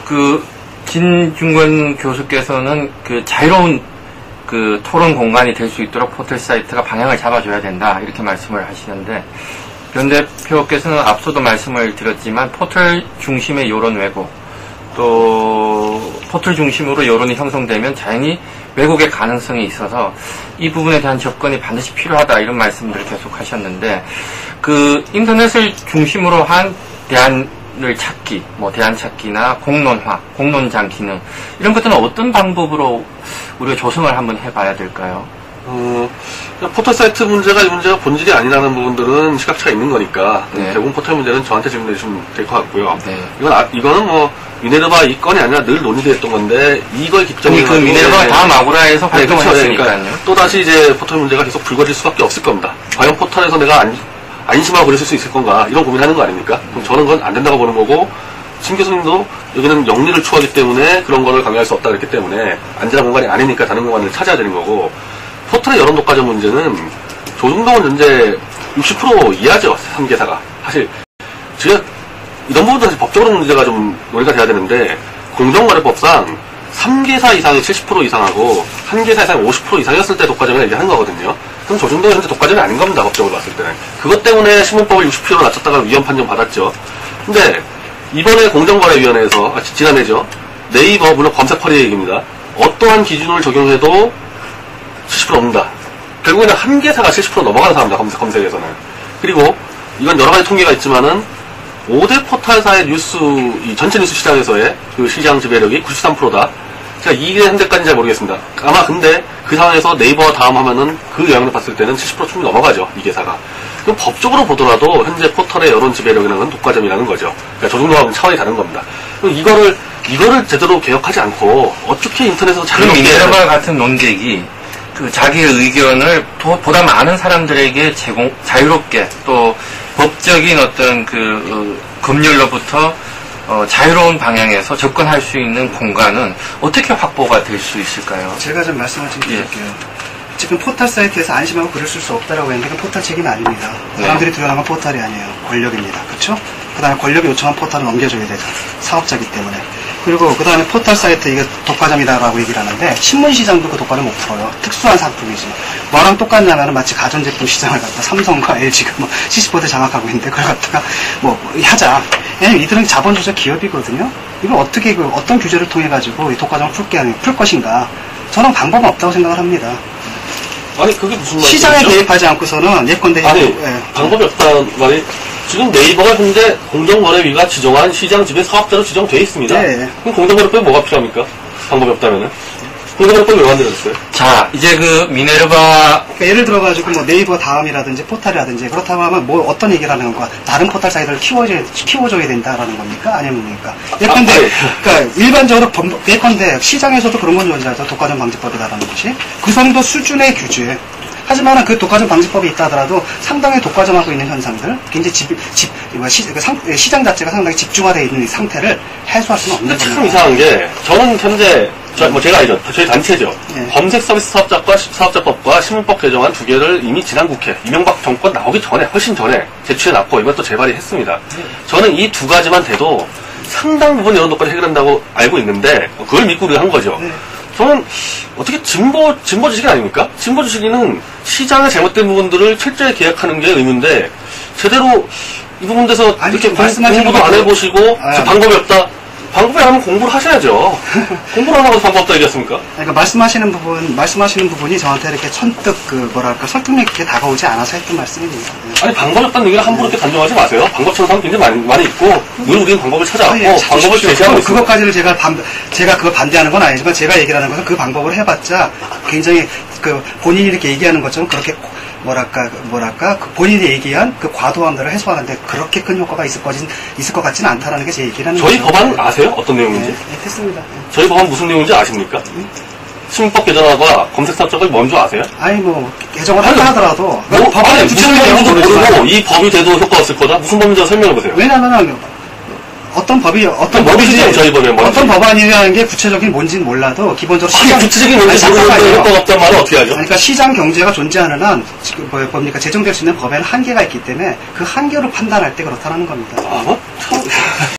그 진중권 교수께서는 그 자유로운 그 토론 공간이 될 수 있도록 포털 사이트가 방향을 잡아줘야 된다 이렇게 말씀을 하시는데, 변 대표께서는 앞서도 말씀을 드렸지만 포털 중심의 여론 왜곡, 또 포털 중심으로 여론이 형성되면 자연히 왜곡의 가능성이 있어서 이 부분에 대한 접근이 반드시 필요하다 이런 말씀들을 계속 하셨는데, 그 인터넷을 중심으로 한 대안을 찾기, 뭐 대안 찾기나 공론화, 공론장 기능 이런 것들은 어떤 방법으로 우리가 조성을 한번 해봐야 될까요? 포털 사이트 문제가 이 문제가 본질이 아니라는 부분들은 시각차가 있는 거니까 네. 대부분 포털 문제는 저한테 질문해 주시면 될 것 같고요. 네. 이거는 뭐 미네르바 이 건이 아니라 늘 논의됐던 건데 이걸 기점으로 그 미네르바가 다음 아고라에서 활동을 했으니까요. 그러니까 또 다시 이제 포털 문제가 계속 불거질 수밖에 없을 겁니다. 과연 포털에서 내가 안심하고 그랬을 수 있을 건가 이런 고민하는 거 아닙니까? 그럼 저는 그건 안 된다고 보는 거고, 신 교수님도 여기는 영리를 추구하기 때문에 그런 거를 강요할 수 없다 그랬기 때문에 안전한 공간이 아니니까 다른 공간을 찾아야 되는 거고, 포털의 여론 독과점 문제는 조중동은 현재 60% 이하죠. 3개사가. 사실 제가 이런 부분도 사실 법적으로 문제가 좀 논의가 돼야 되는데, 공정거래법상 3개사 이상이 70% 이상하고 1개사 이상이 50% 이상이었을 때 독과점을 얘기하는 거거든요. 그럼 조중동은 현재 독과점이 아닌 겁니다. 법적으로 봤을 때는. 그것 때문에 신문법을 60%로 낮췄다가 위헌 판정 받았죠. 근데 이번에 공정거래위원회에서 지난해죠. 네이버 물론 검색커리 얘기입니다. 어떠한 기준을 적용해도 70% 넘는다. 결국에는 1개사가 70% 넘어가는 사람이다. 검색에서는. 그리고 이건 여러 가지 통계가 있지만은 5대 포털사의 이 전체 뉴스 시장에서의 그 시장 지배력이 93%다. 제가 이게 현재까지는 잘 모르겠습니다. 아마 근데 그 상황에서 네이버와 다음 하면은 그 영향을 봤을 때는 70% 충분히 넘어가죠. 이 개사가. 그럼 법적으로 보더라도 현재 포털의 여론 지배력이라는 건 독과점이라는 거죠. 그러니까 조중동하고는 차원이 다른 겁니다. 그럼 이거를 제대로 개혁하지 않고 어떻게 인터넷에서 자유롭게 미네르바 같은 논객이 그 자기의 의견을 보다 많은 사람들에게 자유롭게 또 법적인 어떤 검열로부터 자유로운 방향에서 접근할 수 있는 공간은 어떻게 확보가 될 수 있을까요? 제가 좀 말씀을 좀 드릴게요. 지금 포털 사이트에서 안심하고 글을 쓸 수 없다라고 했는데 그건 포털 책임이 아닙니다. 사람들이 들어가는 건 포털이 아니에요. 권력입니다. 그렇죠? 그 다음에 권력이 요청한 포털을 넘겨줘야 되죠. 사업자이기 때문에. 그리고 그 다음에 포털 사이트 이게 독과점이다라고 얘기를 하는데, 신문시장도 그 독과점 못 풀어요. 특수한 상품이지. 뭐랑 똑같냐면 마치 가전제품 시장을 갖다 삼성과 LG가 뭐 70% 장악하고 있는데 그걸 갖다가 뭐 하자. 왜냐면 이들은 자본주의 기업이거든요. 이걸 어떻게 어떤 규제를 통해 가지고 이 독과점을 풀 것인가. 저는 방법은 없다고 생각을 합니다. 아니 그게 무슨 말이죠? 시장에 개입하지 않고서는 예컨대 방법이 없다는 말이, 지금 네이버가 현재 공정거래위가 지정한 시장 지배 사업자로 지정되어 있습니다. 네. 그럼 공정거래법이 뭐가 필요합니까? 방법이 없다면은? 공정거래법이 왜 만들어졌어요? 자, 이제 그 미네르바 그러니까 예를 들어가지고 뭐 네이버 다음이라든지 포털이라든지 그렇다고 하면 뭐 어떤 얘기를 하는 건가? 다른 포털 사이트를 키워줘야 된다라는 겁니까? 아니면 뭡니까? 예컨대 그러니까 일반적으로 예컨대 시장에서도 그런 건 존재하죠. 독과점 방지법이라는 것이 그 정도 수준의 규제. 하지만 그 독과점 방지법이 있다 하더라도 상당히 독과점하고 있는 현상들, 굉장히 시장 자체가 상당히 집중화되어 있는 이 상태를 해소할 수는 없는 겁니다. 참 이상한 게, 저는 현재 제가 알죠. 저희 단체죠. 네. 검색 서비스 사업자법과 신문법 개정안 두 개를 이미 지난 국회 이명박 정권 나오기 전에, 훨씬 전에 제출해놨고 이것도 재발의했습니다. 저는 이 두 가지만 돼도 상당 부분 여론 독과를 해결한다고 알고 있는데 그걸 믿고 우리가 한 거죠. 네. 저는 어떻게 진보 주식이 아닙니까? 진보 주식이는 시장의 잘못된 부분들을 철저히 계약하는 게 의무인데, 제대로 이 부분에서 이렇게 공부도 안 해보시고 방법이 없다. 방법이 하면 공부를 하셔야죠. 공부를 안 하고 방법 없다 얘기했습니까? 그러니까 말씀하시는 부분이 저한테 이렇게 선뜻 설득력 있게 다가오지 않아서 했던 말씀입니다. 아니, 방법이 없다는 얘기를 함부로 이렇게 단정하지 마세요. 방법처럼 사람 굉장히 많이 있고, 늘 우리는 방법을 찾아왔고, 방법을 제시하고 있습니다. 그것까지는 제가 그거 반대하는 건 아니지만, 제가 얘기를 하는 것은 그 방법을 해봤자 굉장히 본인이 이렇게 얘기하는 것처럼 그렇게 본인이 얘기한 그 과도함들을 해소하는데 그렇게 큰 효과가 있을 것 같지는 않다라는 게 제 얘기라는 거죠. 저희 법안 아세요? 어떤 내용인지? 네, 됐습니다. 저희 법안 무슨 내용인지 아십니까? 신문법 개정안과 검색사업자가 뭔지 아세요? 아니 개정을 한다 하더라도 법안에 무슨 내용인지 모르고 이 법이 돼도 효과가 없을 거다? 무슨 법인지 설명해보세요. 왜냐면은 어떤 법이지 저희 법에 어떤 법안이라는 게 구체적인 뭔지는 몰라도 기본적으로 구체적인 뭔지 모르는데 효과가 없단 말은 어떻게 하죠? 그러니까 시장 경제가 존재하는 한 뭡니까 제정될 수 있는 법에는 한계가 있기 때문에 그 한계를 판단할 때 그렇다는 겁니다. 참